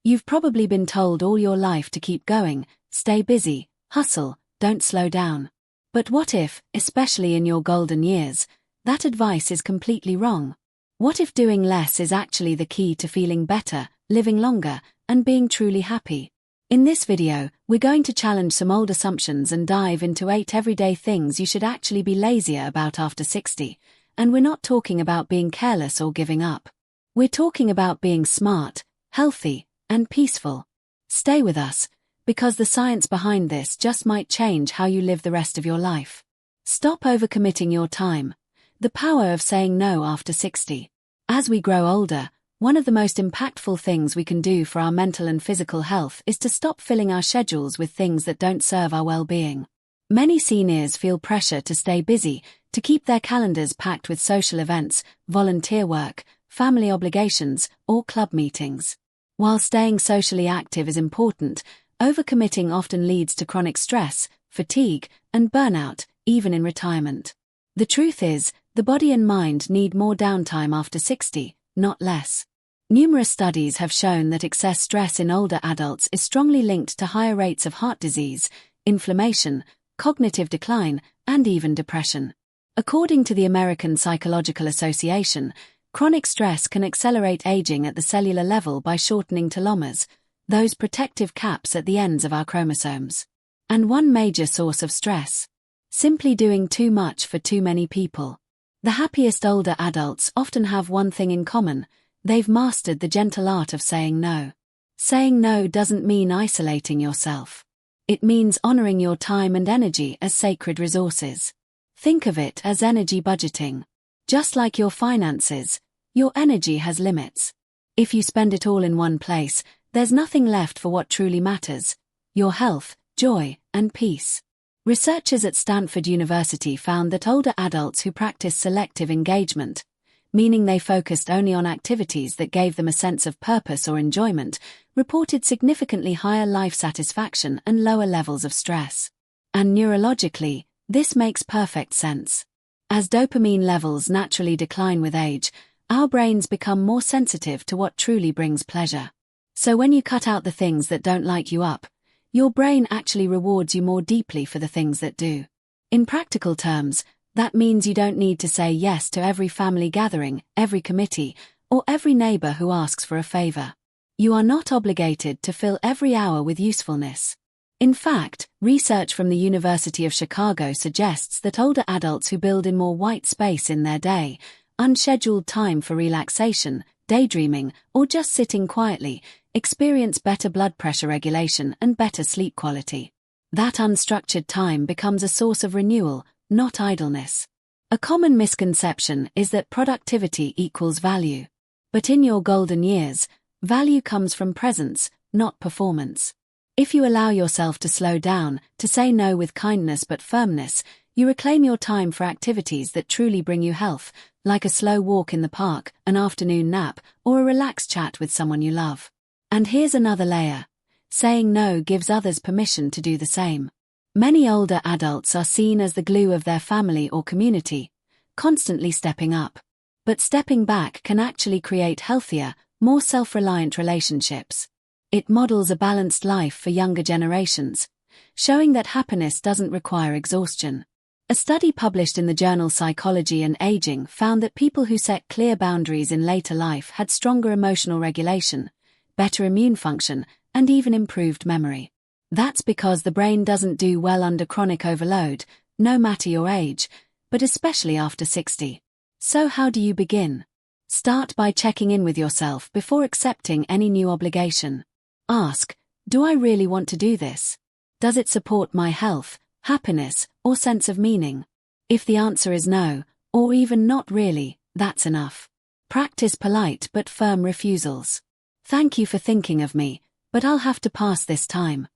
You've probably been told all your life to keep going, stay busy, hustle, don't slow down. But what if, especially in your golden years, that advice is completely wrong? What if doing less is actually the key to feeling better, living longer, and being truly happy? In this video, we're going to challenge some old assumptions and dive into 8 everyday things you should actually be lazier about after 60. And we're not talking about being careless or giving up. We're talking about being smart, healthy, and peaceful. Stay with us, because the science behind this just might change how you live the rest of your life. Stop overcommitting your time. The power of saying no after 60. As we grow older, one of the most impactful things we can do for our mental and physical health is to stop filling our schedules with things that don't serve our well-being. Many seniors feel pressure to stay busy, to keep their calendars packed with social events, volunteer work, family obligations, or club meetings. While staying socially active is important, overcommitting often leads to chronic stress, fatigue, and burnout, even in retirement. The truth is, the body and mind need more downtime after 60, not less. Numerous studies have shown that excess stress in older adults is strongly linked to higher rates of heart disease, inflammation, cognitive decline, and even depression. According to the American Psychological Association, chronic stress can accelerate aging at the cellular level by shortening telomeres, those protective caps at the ends of our chromosomes. And one major source of stress: simply doing too much for too many people. The happiest older adults often have one thing in common: they've mastered the gentle art of saying no. Saying no doesn't mean isolating yourself. It means honoring your time and energy as sacred resources. Think of it as energy budgeting. Just like your finances, your energy has limits. If you spend it all in one place, there's nothing left for what truly matters: your health, joy, and peace. Researchers at Stanford University found that older adults who practiced selective engagement, meaning they focused only on activities that gave them a sense of purpose or enjoyment, reported significantly higher life satisfaction and lower levels of stress. And neurologically, this makes perfect sense. As dopamine levels naturally decline with age, our brains become more sensitive to what truly brings pleasure. So when you cut out the things that don't light you up, your brain actually rewards you more deeply for the things that do. In practical terms, that means you don't need to say yes to every family gathering, every committee, or every neighbor who asks for a favor. You are not obligated to fill every hour with usefulness. In fact, research from the University of Chicago suggests that older adults who build in more white space in their day, unscheduled time for relaxation, daydreaming, or just sitting quietly, experience better blood pressure regulation and better sleep quality. That unstructured time becomes a source of renewal, not idleness. A common misconception is that productivity equals value. But in your golden years, value comes from presence, not performance. If you allow yourself to slow down, to say no with kindness but firmness, you reclaim your time for activities that truly bring you health, like a slow walk in the park, an afternoon nap, or a relaxed chat with someone you love. And here's another layer: saying no gives others permission to do the same. Many older adults are seen as the glue of their family or community, constantly stepping up. But stepping back can actually create healthier, more self-reliant relationships. It models a balanced life for younger generations, showing that happiness doesn't require exhaustion. A study published in the journal Psychology and Aging found that people who set clear boundaries in later life had stronger emotional regulation, better immune function, and even improved memory. That's because the brain doesn't do well under chronic overload, no matter your age, but especially after 60. So how do you begin? Start by checking in with yourself before accepting any new obligation. Ask, do I really want to do this? Does it support my health, happiness, or sense of meaning? If the answer is no, or even not really, that's enough. Practice polite but firm refusals. Thank you for thinking of me, but I'll have to pass this time.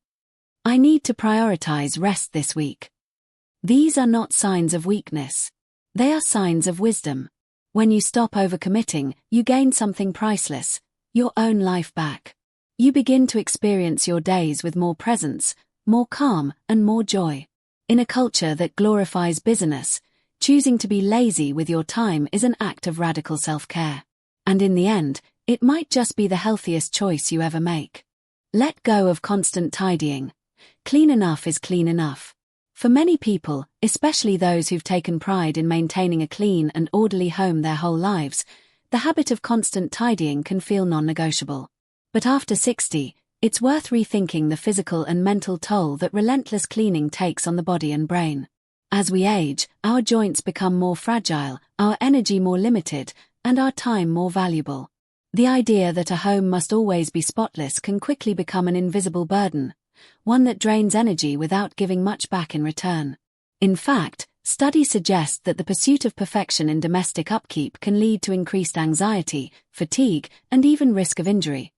I need to prioritize rest this week. These are not signs of weakness. They are signs of wisdom. When you stop overcommitting, you gain something priceless: your own life back. You begin to experience your days with more presence, more calm, and more joy. In a culture that glorifies busyness, choosing to be lazy with your time is an act of radical self-care. And in the end, It might just be the healthiest choice you ever make. Let go of constant tidying. Clean enough is clean enough. For many people, especially those who've taken pride in maintaining a clean and orderly home their whole lives, the habit of constant tidying can feel non-negotiable. But after 60, it's worth rethinking the physical and mental toll that relentless cleaning takes on the body and brain. As we age, our joints become more fragile, our energy more limited, and our time more valuable. The idea that a home must always be spotless can quickly become an invisible burden, one that drains energy without giving much back in return. In fact, studies suggest that the pursuit of perfection in domestic upkeep can lead to increased anxiety, fatigue, and even risk of injury,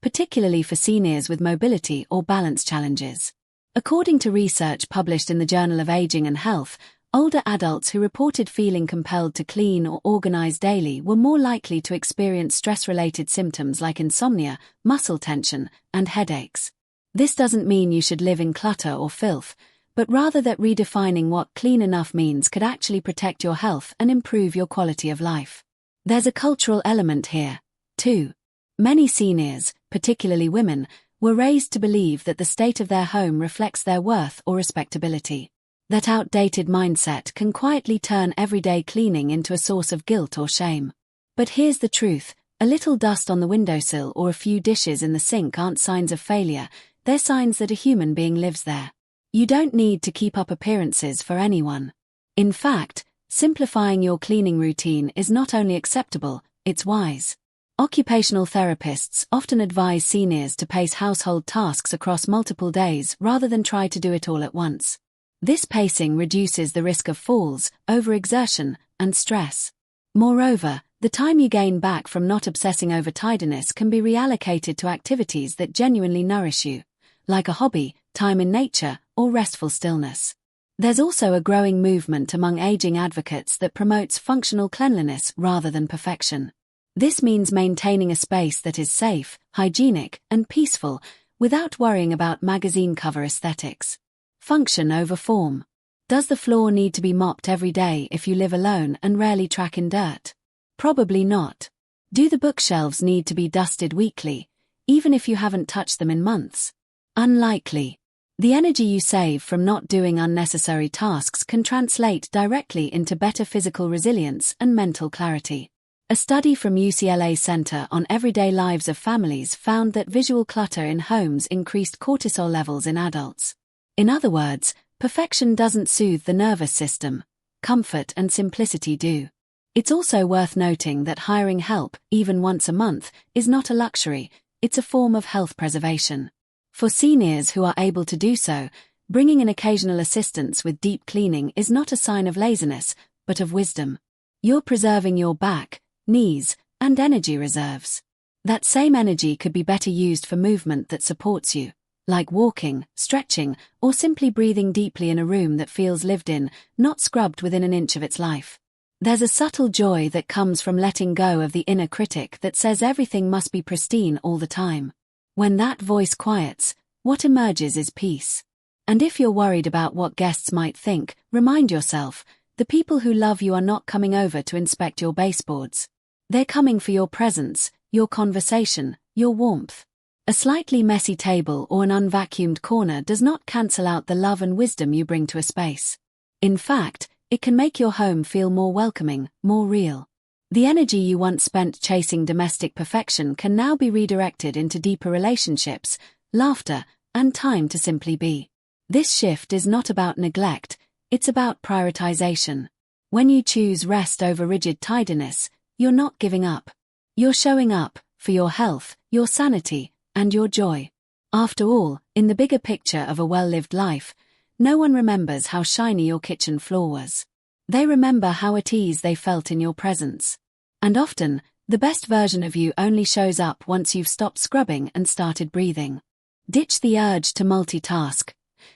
particularly for seniors with mobility or balance challenges. According to research published in the Journal of Aging and Health, older adults who reported feeling compelled to clean or organize daily were more likely to experience stress-related symptoms like insomnia, muscle tension, and headaches. This doesn't mean you should live in clutter or filth, but rather that redefining what clean enough means could actually protect your health and improve your quality of life. There's a cultural element here, too. Many seniors, particularly women, were raised to believe that the state of their home reflects their worth or respectability. That outdated mindset can quietly turn everyday cleaning into a source of guilt or shame. But here's the truth, a little dust on the windowsill or a few dishes in the sink aren't signs of failure, they're signs that a human being lives there. You don't need to keep up appearances for anyone. In fact, simplifying your cleaning routine is not only acceptable, it's wise. Occupational therapists often advise seniors to pace household tasks across multiple days rather than try to do it all at once. This pacing reduces the risk of falls, overexertion, and stress. Moreover, the time you gain back from not obsessing over tidiness can be reallocated to activities that genuinely nourish you, like a hobby, time in nature, or restful stillness. There's also a growing movement among aging advocates that promotes functional cleanliness rather than perfection. This means maintaining a space that is safe, hygienic, and peaceful, without worrying about magazine cover aesthetics. Function over form. Does the floor need to be mopped every day if you live alone and rarely track in dirt? Probably not. Do the bookshelves need to be dusted weekly, even if you haven't touched them in months? Unlikely. The energy you save from not doing unnecessary tasks can translate directly into better physical resilience and mental clarity. A study from UCLA's Center on Everyday Lives of Families found that visual clutter in homes increased cortisol levels in adults. In other words, perfection doesn't soothe the nervous system. Comfort and simplicity do. It's also worth noting that hiring help, even once a month, is not a luxury, it's a form of health preservation. For seniors who are able to do so, bringing in occasional assistance with deep cleaning is not a sign of laziness, but of wisdom. You're preserving your back, knees, and energy reserves. That same energy could be better used for movement that supports you, like walking, stretching, or simply breathing deeply in a room that feels lived in, not scrubbed within an inch of its life. There's a subtle joy that comes from letting go of the inner critic that says everything must be pristine all the time. When that voice quiets, what emerges is peace. And if you're worried about what guests might think, remind yourself, the people who love you are not coming over to inspect your baseboards. They're coming for your presence, your conversation, your warmth. A slightly messy table or an unvacuumed corner does not cancel out the love and wisdom you bring to a space. In fact, it can make your home feel more welcoming, more real. The energy you once spent chasing domestic perfection can now be redirected into deeper relationships, laughter, and time to simply be. This shift is not about neglect, it's about prioritization. When you choose rest over rigid tidiness, you're not giving up. You're showing up for your health, your sanity, and your joy. After all, in the bigger picture of a well-lived life, no one remembers how shiny your kitchen floor was. They remember how at ease they felt in your presence. And often, the best version of you only shows up once you've stopped scrubbing and started breathing. Ditch the urge to multitask.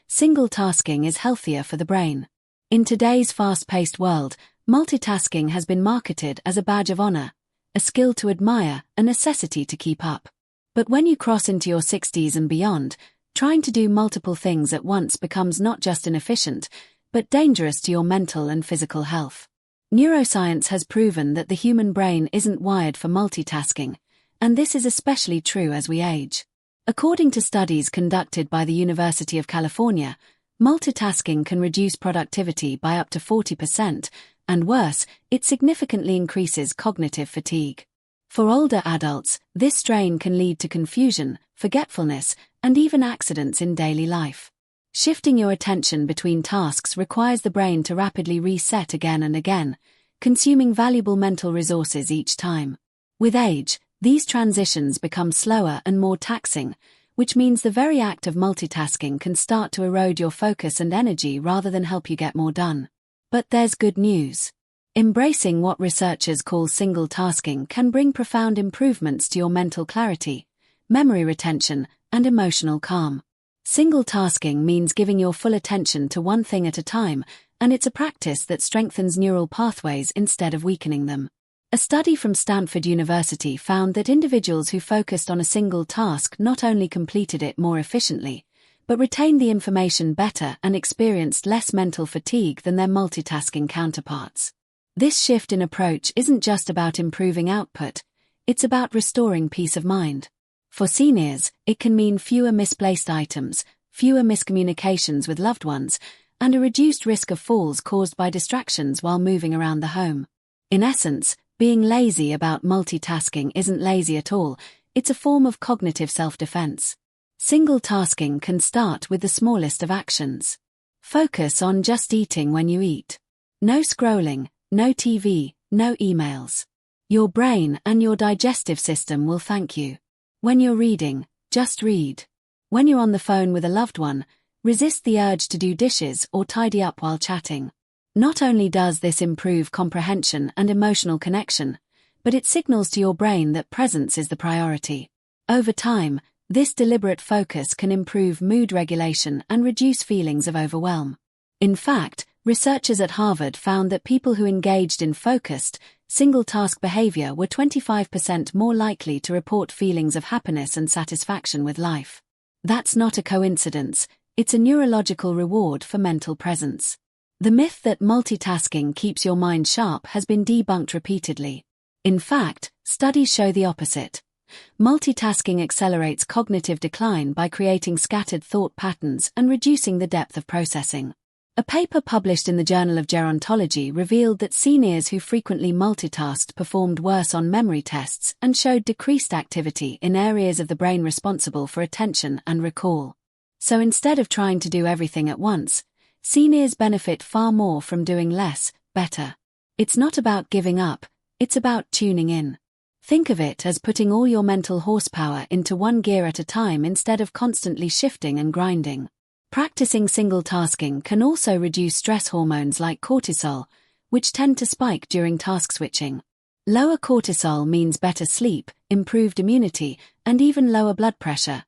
Single tasking is healthier for the brain. In today's fast-paced world, multitasking has been marketed as a badge of honor, a skill to admire, a necessity to keep up. But when you cross into your 60s and beyond, trying to do multiple things at once becomes not just inefficient, but dangerous to your mental and physical health. Neuroscience has proven that the human brain isn't wired for multitasking, and this is especially true as we age. According to studies conducted by the University of California, multitasking can reduce productivity by up to 40%, and worse, it significantly increases cognitive fatigue. For older adults, this strain can lead to confusion, forgetfulness, and even accidents in daily life. Shifting your attention between tasks requires the brain to rapidly reset again and again, consuming valuable mental resources each time. With age, these transitions become slower and more taxing, which means the very act of multitasking can start to erode your focus and energy rather than help you get more done. But there's good news. Embracing what researchers call single tasking can bring profound improvements to your mental clarity, memory retention, and emotional calm. Single tasking means giving your full attention to one thing at a time, and it's a practice that strengthens neural pathways instead of weakening them. A study from Stanford University found that individuals who focused on a single task not only completed it more efficiently, but retained the information better and experienced less mental fatigue than their multitasking counterparts. This shift in approach isn't just about improving output, it's about restoring peace of mind. For seniors, it can mean fewer misplaced items, fewer miscommunications with loved ones, and a reduced risk of falls caused by distractions while moving around the home. In essence, being lazy about multitasking isn't lazy at all, it's a form of cognitive self-defense. Single tasking can start with the smallest of actions. Focus on just eating when you eat. No scrolling, no TV, no emails. Your brain and your digestive system will thank you. When you're reading, just read. When you're on the phone with a loved one, resist the urge to do dishes or tidy up while chatting. Not only does this improve comprehension and emotional connection, but it signals to your brain that presence is the priority. Over time, this deliberate focus can improve mood regulation and reduce feelings of overwhelm. In fact, researchers at Harvard found that people who engaged in focused, single-task behavior were 25% more likely to report feelings of happiness and satisfaction with life. That's not a coincidence, it's a neurological reward for mental presence. The myth that multitasking keeps your mind sharp has been debunked repeatedly. In fact, studies show the opposite. Multitasking accelerates cognitive decline by creating scattered thought patterns and reducing the depth of processing. A paper published in the Journal of Gerontology revealed that seniors who frequently multitasked performed worse on memory tests and showed decreased activity in areas of the brain responsible for attention and recall. So instead of trying to do everything at once, seniors benefit far more from doing less, better. It's not about giving up, it's about tuning in. Think of it as putting all your mental horsepower into one gear at a time instead of constantly shifting and grinding. Practicing single tasking can also reduce stress hormones like cortisol, which tend to spike during task switching. Lower cortisol means better sleep, improved immunity, and even lower blood pressure,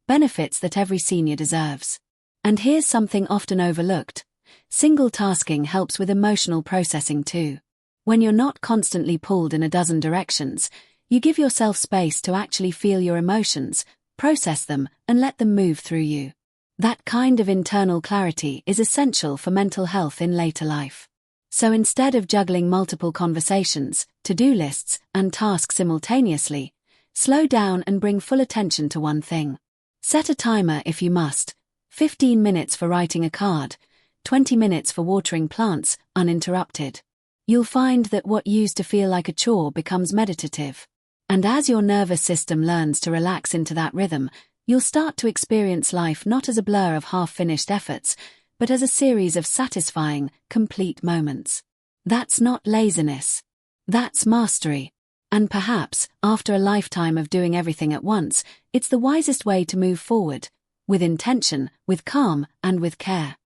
benefits that every senior deserves. And here's something often overlooked. Single tasking helps with emotional processing too. When you're not constantly pulled in a dozen directions, you give yourself space to actually feel your emotions, process them, and let them move through you. That kind of internal clarity is essential for mental health in later life. So instead of juggling multiple conversations, to-do lists, and tasks simultaneously, slow down and bring full attention to one thing. Set a timer if you must. 15 minutes for writing a card, 20 minutes for watering plants, uninterrupted. You'll find that what used to feel like a chore becomes meditative. And as your nervous system learns to relax into that rhythm, you'll start to experience life not as a blur of half-finished efforts, but as a series of satisfying, complete moments. That's not laziness. That's mastery. And perhaps, after a lifetime of doing everything at once, it's the wisest way to move forward, with intention, with calm, and with care.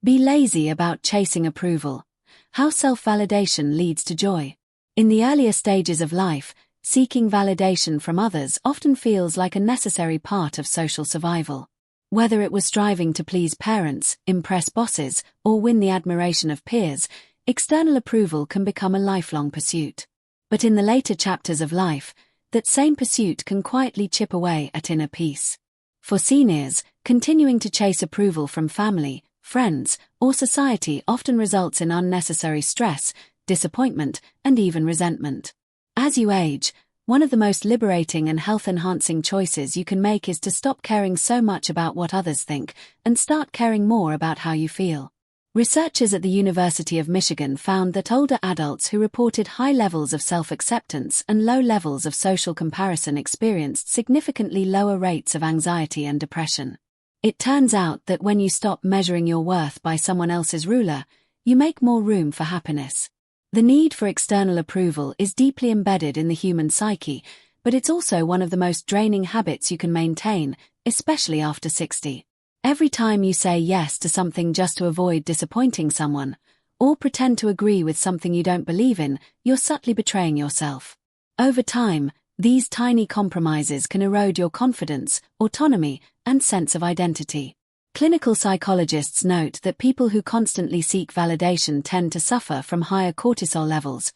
Be lazy about chasing approval. How self-validation leads to joy. In the earlier stages of life, seeking validation from others often feels like a necessary part of social survival. Whether it was striving to please parents, impress bosses, or win the admiration of peers, external approval can become a lifelong pursuit. But in the later chapters of life, that same pursuit can quietly chip away at inner peace. For seniors, continuing to chase approval from family, friends, or society often results in unnecessary stress, disappointment, and even resentment. As you age, One of the most liberating and health-enhancing choices you can make is to stop caring so much about what others think and start caring more about how you feel. Researchers at the University of Michigan found that older adults who reported high levels of self-acceptance and low levels of social comparison experienced significantly lower rates of anxiety and depression. It turns out that when you stop measuring your worth by someone else's ruler, you make more room for happiness. The need for external approval is deeply embedded in the human psyche, but it's also one of the most draining habits you can maintain, especially after 60. Every time you say yes to something just to avoid disappointing someone, or pretend to agree with something you don't believe in, you're subtly betraying yourself. Over time, these tiny compromises can erode your confidence, autonomy, and sense of identity. Clinical psychologists note that people who constantly seek validation tend to suffer from higher cortisol levels,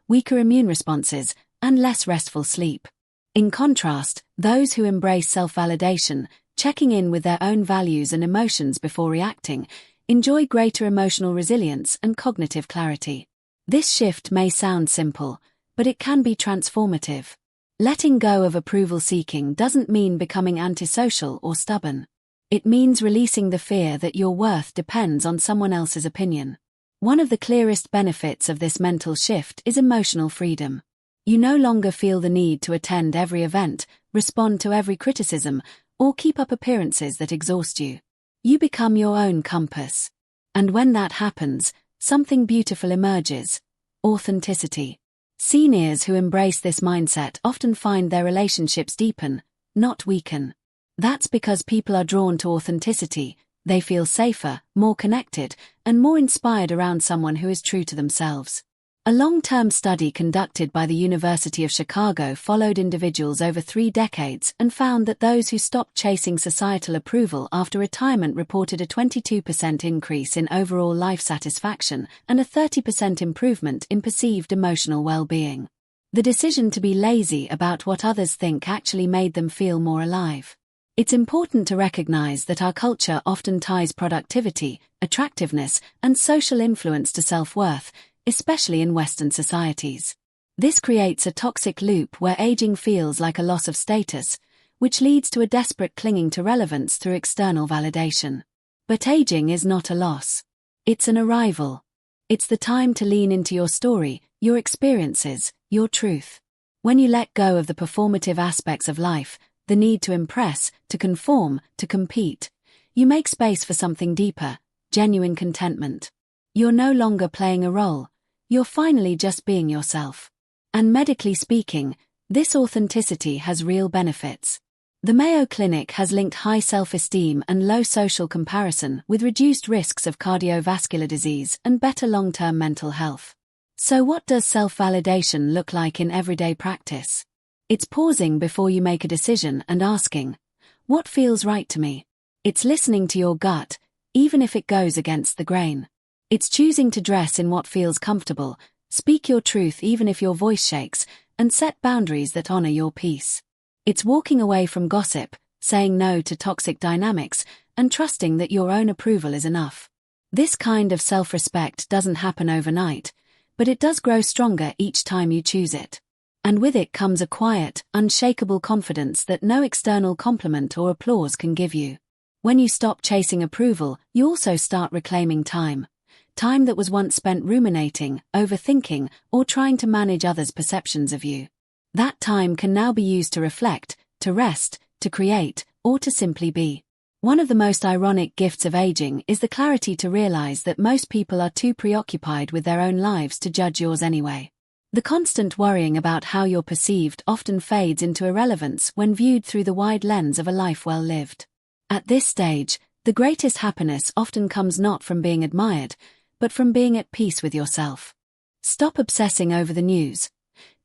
weaker immune responses, and less restful sleep. In contrast, those who embrace self-validation, checking in with their own values and emotions before reacting, enjoy greater emotional resilience and cognitive clarity. This shift may sound simple, but it can be transformative. Letting go of approval seeking doesn't mean becoming antisocial or stubborn. It means releasing the fear that your worth depends on someone else's opinion. One of the clearest benefits of this mental shift is emotional freedom. You no longer feel the need to attend every event, respond to every criticism, or keep up appearances that exhaust you. You become your own compass. And when that happens, something beautiful emerges: authenticity. Seniors who embrace this mindset often find their relationships deepen, not weaken. That's because people are drawn to authenticity. They feel safer, more connected, and more inspired around someone who is true to themselves. A long-term study conducted by the University of Chicago followed individuals over 3 decades and found that those who stopped chasing societal approval after retirement reported a 22% increase in overall life satisfaction and a 30% improvement in perceived emotional well-being. The decision to be lazy about what others think actually made them feel more alive. It's important to recognize that our culture often ties productivity, attractiveness, and social influence to self-worth, especially in Western societies. This creates a toxic loop where aging feels like a loss of status, which leads to a desperate clinging to relevance through external validation. But aging is not a loss. It's an arrival. It's the time to lean into your story, your experiences, your truth. When you let go of the performative aspects of life, the need to impress, to conform, to compete, you make space for something deeper, genuine contentment. You're no longer playing a role. You're finally just being yourself. And medically speaking, this authenticity has real benefits. The Mayo Clinic has linked high self-esteem and low social comparison with reduced risks of cardiovascular disease and better long-term mental health. So what does self-validation look like in everyday practice? It's pausing before you make a decision and asking, what feels right to me? It's listening to your gut, even if it goes against the grain. It's choosing to dress in what feels comfortable, speak your truth even if your voice shakes, and set boundaries that honor your peace. It's walking away from gossip, saying no to toxic dynamics, and trusting that your own approval is enough. This kind of self-respect doesn't happen overnight, but it does grow stronger each time you choose it. And with it comes a quiet, unshakable confidence that no external compliment or applause can give you. When you stop chasing approval, you also start reclaiming time. Time that was once spent ruminating, overthinking, or trying to manage others' perceptions of you. That time can now be used to reflect, to rest, to create, or to simply be. One of the most ironic gifts of aging is the clarity to realize that most people are too preoccupied with their own lives to judge yours anyway. The constant worrying about how you're perceived often fades into irrelevance when viewed through the wide lens of a life well lived. At this stage, the greatest happiness often comes not from being admired, but from being at peace with yourself. Stop obsessing over the news.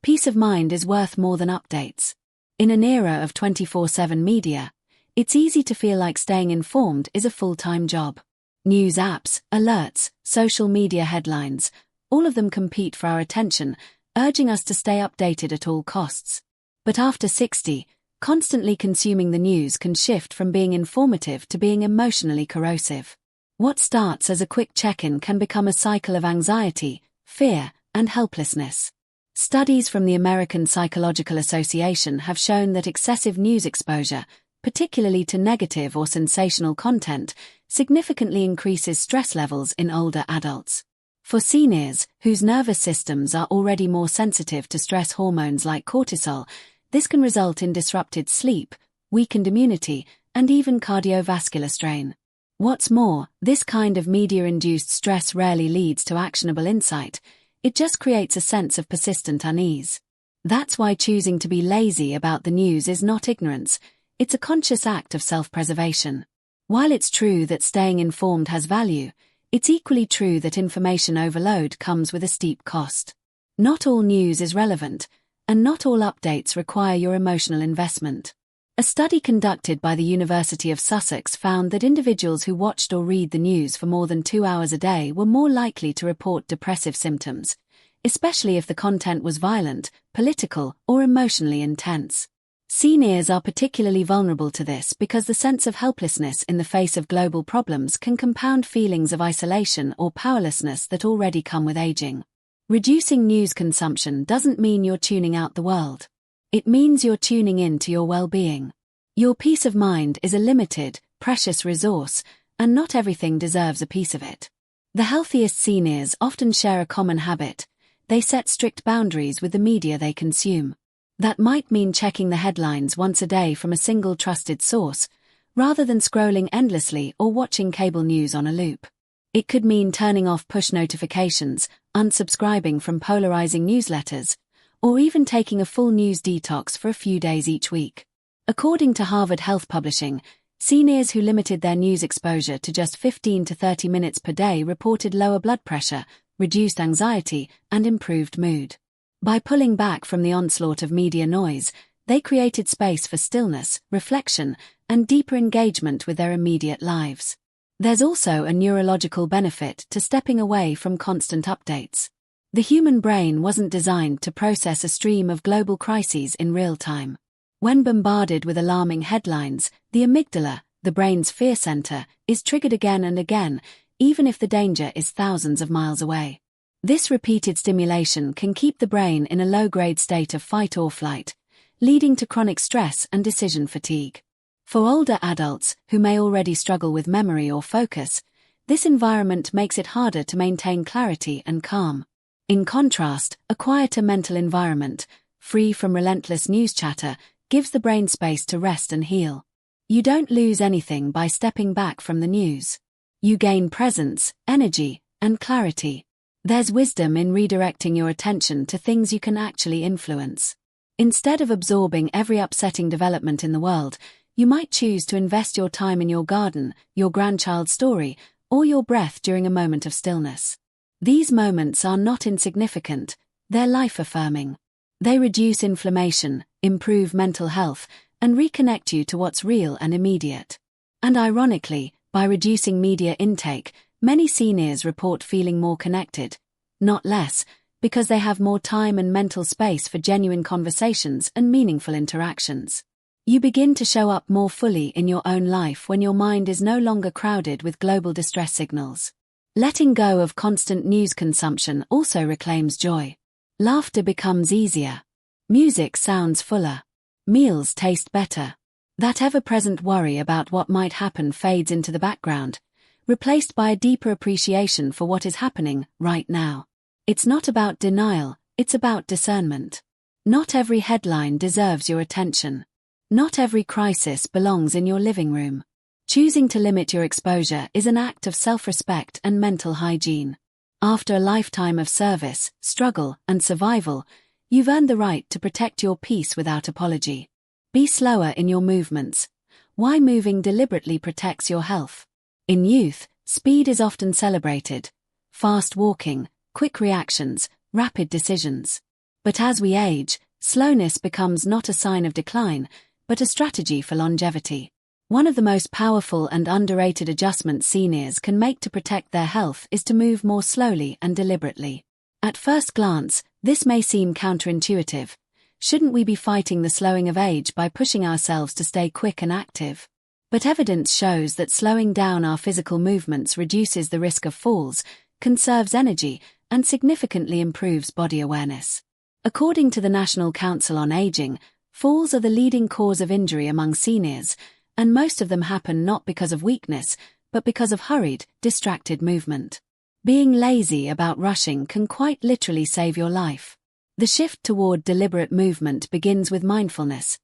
Peace of mind is worth more than updates. In an era of 24/7 media, it's easy to feel like staying informed is a full-time job. News apps, alerts, social media headlines, all of them compete for our attention, urging us to stay updated at all costs. But after 60, constantly consuming the news can shift from being informative to being emotionally corrosive. What starts as a quick check-in can become a cycle of anxiety, fear, and helplessness. Studies from the American Psychological Association have shown that excessive news exposure, particularly to negative or sensational content, significantly increases stress levels in older adults. For seniors, whose nervous systems are already more sensitive to stress hormones like cortisol, this can result in disrupted sleep, weakened immunity, and even cardiovascular strain. What's more, this kind of media-induced stress rarely leads to actionable insight. It just creates a sense of persistent unease. That's why choosing to be lazy about the news is not ignorance, it's a conscious act of self-preservation. While it's true that staying informed has value, it's equally true that information overload comes with a steep cost. Not all news is relevant, and not all updates require your emotional investment. A study conducted by the University of Sussex found that individuals who watched or read the news for more than 2 hours a day were more likely to report depressive symptoms, especially if the content was violent, political, or emotionally intense. Seniors are particularly vulnerable to this because the sense of helplessness in the face of global problems can compound feelings of isolation or powerlessness that already come with aging. Reducing news consumption doesn't mean you're tuning out the world. It means you're tuning in to your well-being. Your peace of mind is a limited, precious resource, and not everything deserves a piece of it. The healthiest seniors often share a common habit. They set strict boundaries with the media they consume. That might mean checking the headlines once a day from a single trusted source, rather than scrolling endlessly or watching cable news on a loop. It could mean turning off push notifications, unsubscribing from polarizing newsletters, or even taking a full news detox for a few days each week. According to Harvard Health Publishing, seniors who limited their news exposure to just 15 to 30 minutes per day reported lower blood pressure, reduced anxiety, and improved mood. By pulling back from the onslaught of media noise, they created space for stillness, reflection, and deeper engagement with their immediate lives. There's also a neurological benefit to stepping away from constant updates. The human brain wasn't designed to process a stream of global crises in real time. When bombarded with alarming headlines, the amygdala, the brain's fear center, is triggered again and again, even if the danger is thousands of miles away. This repeated stimulation can keep the brain in a low-grade state of fight or flight, leading to chronic stress and decision fatigue. For older adults, who may already struggle with memory or focus, this environment makes it harder to maintain clarity and calm. In contrast, a quieter mental environment, free from relentless news chatter, gives the brain space to rest and heal. You don't lose anything by stepping back from the news. You gain presence, energy, and clarity. There's wisdom in redirecting your attention to things you can actually influence. Instead of absorbing every upsetting development in the world, you might choose to invest your time in your garden, your grandchild's story, or your breath during a moment of stillness. These moments are not insignificant, they're life-affirming. They reduce inflammation, improve mental health, and reconnect you to what's real and immediate. And ironically, by reducing media intake, many seniors report feeling more connected, not less, because they have more time and mental space for genuine conversations and meaningful interactions. You begin to show up more fully in your own life when your mind is no longer crowded with global distress signals. Letting go of constant news consumption also reclaims joy. Laughter becomes easier. Music sounds fuller. Meals taste better. That ever-present worry about what might happen fades into the background, replaced by a deeper appreciation for what is happening right now. It's not about denial, it's about discernment. Not every headline deserves your attention. Not every crisis belongs in your living room. Choosing to limit your exposure is an act of self-respect and mental hygiene. After a lifetime of service, struggle, and survival, you've earned the right to protect your peace without apology. Be slower in your movements. Why moving deliberately protects your health. In youth, speed is often celebrated. Fast walking, quick reactions, rapid decisions. But as we age, slowness becomes not a sign of decline, but a strategy for longevity. One of the most powerful and underrated adjustments seniors can make to protect their health is to move more slowly and deliberately. At first glance, this may seem counterintuitive. Shouldn't we be fighting the slowing of age by pushing ourselves to stay quick and active? But evidence shows that slowing down our physical movements reduces the risk of falls, conserves energy, and significantly improves body awareness. According to the National Council on Aging, falls are the leading cause of injury among seniors, and most of them happen not because of weakness, but because of hurried, distracted movement. Being lazy about rushing can quite literally save your life. The shift toward deliberate movement begins with mindfulness,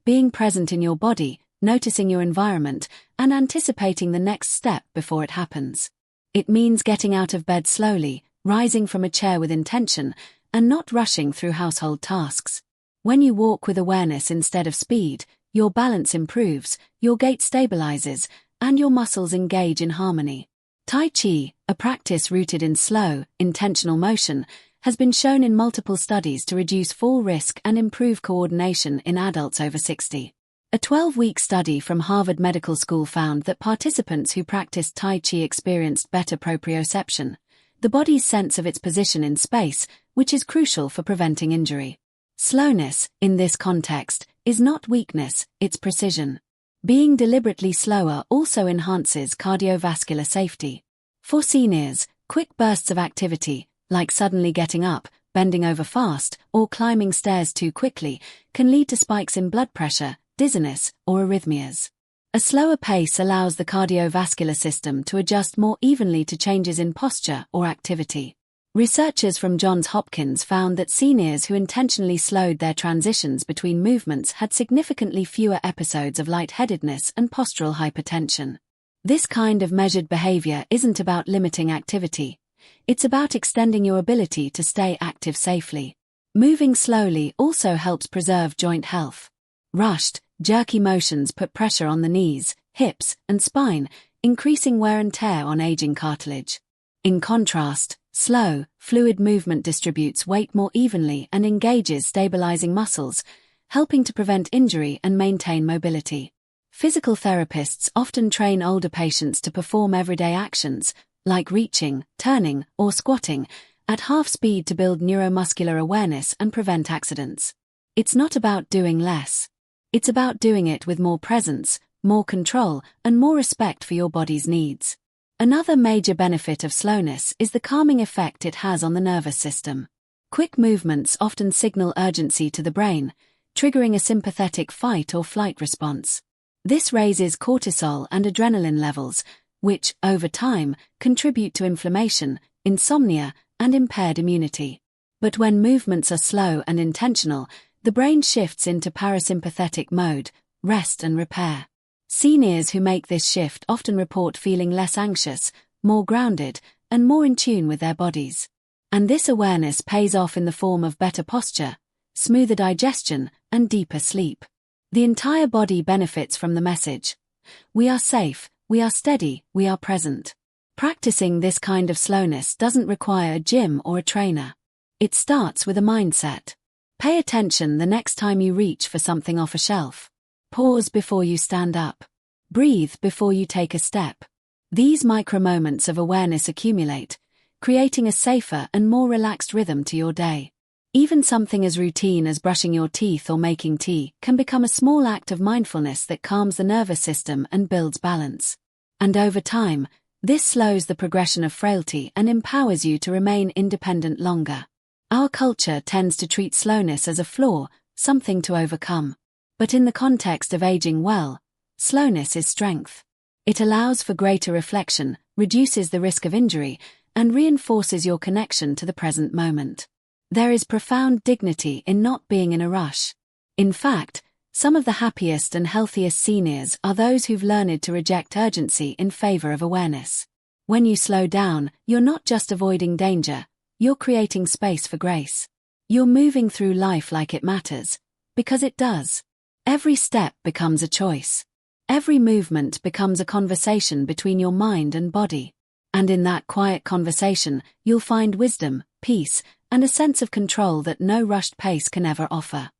being present in your body, noticing your environment, and anticipating the next step before it happens. It means getting out of bed slowly, rising from a chair with intention, and not rushing through household tasks. When you walk with awareness instead of speed, your balance improves, your gait stabilizes, and your muscles engage in harmony. Tai Chi, a practice rooted in slow, intentional motion, has been shown in multiple studies to reduce fall risk and improve coordination in adults over 60. A 12-week study from Harvard Medical School found that participants who practiced Tai Chi experienced better proprioception, the body's sense of its position in space, which is crucial for preventing injury. Slowness, in this context, is not weakness, it's precision. Being deliberately slower also enhances cardiovascular safety. For seniors, quick bursts of activity, like suddenly getting up, bending over fast, or climbing stairs too quickly, can lead to spikes in blood pressure, dizziness, or arrhythmias. A slower pace allows the cardiovascular system to adjust more evenly to changes in posture or activity. Researchers from Johns Hopkins found that seniors who intentionally slowed their transitions between movements had significantly fewer episodes of lightheadedness and postural hypertension. This kind of measured behavior isn't about limiting activity. It's about extending your ability to stay active safely. Moving slowly also helps preserve joint health. Rushed, jerky motions put pressure on the knees, hips, and spine, increasing wear and tear on aging cartilage. In contrast, slow, fluid movement distributes weight more evenly and engages stabilizing muscles, helping to prevent injury and maintain mobility. Physical therapists often train older patients to perform everyday actions, like reaching, turning, or squatting, at half speed to build neuromuscular awareness and prevent accidents. It's not about doing less. It's about doing it with more presence, more control, and more respect for your body's needs. Another major benefit of slowness is the calming effect it has on the nervous system. Quick movements often signal urgency to the brain, triggering a sympathetic fight or flight response. This raises cortisol and adrenaline levels, which, over time, contribute to inflammation, insomnia, and impaired immunity. But when movements are slow and intentional, the brain shifts into parasympathetic mode, rest and repair. Seniors who make this shift often report feeling less anxious, more grounded, and more in tune with their bodies. And this awareness pays off in the form of better posture, smoother digestion, and deeper sleep. The entire body benefits from the message. We are safe, we are steady, we are present. Practicing this kind of slowness doesn't require a gym or a trainer. It starts with a mindset. Pay attention the next time you reach for something off a shelf. Pause before you stand up. Breathe before you take a step. These micro-moments of awareness accumulate, creating a safer and more relaxed rhythm to your day. Even something as routine as brushing your teeth or making tea can become a small act of mindfulness that calms the nervous system and builds balance. And over time, this slows the progression of frailty and empowers you to remain independent longer. Our culture tends to treat slowness as a flaw, something to overcome. But in the context of aging well, slowness is strength. It allows for greater reflection, reduces the risk of injury, and reinforces your connection to the present moment. There is profound dignity in not being in a rush. In fact, some of the happiest and healthiest seniors are those who've learned to reject urgency in favor of awareness. When you slow down, you're not just avoiding danger, you're creating space for grace. You're moving through life like it matters, because it does. Every step becomes a choice. Every movement becomes a conversation between your mind and body. And in that quiet conversation, you'll find wisdom, peace, and a sense of control that no rushed pace can ever offer.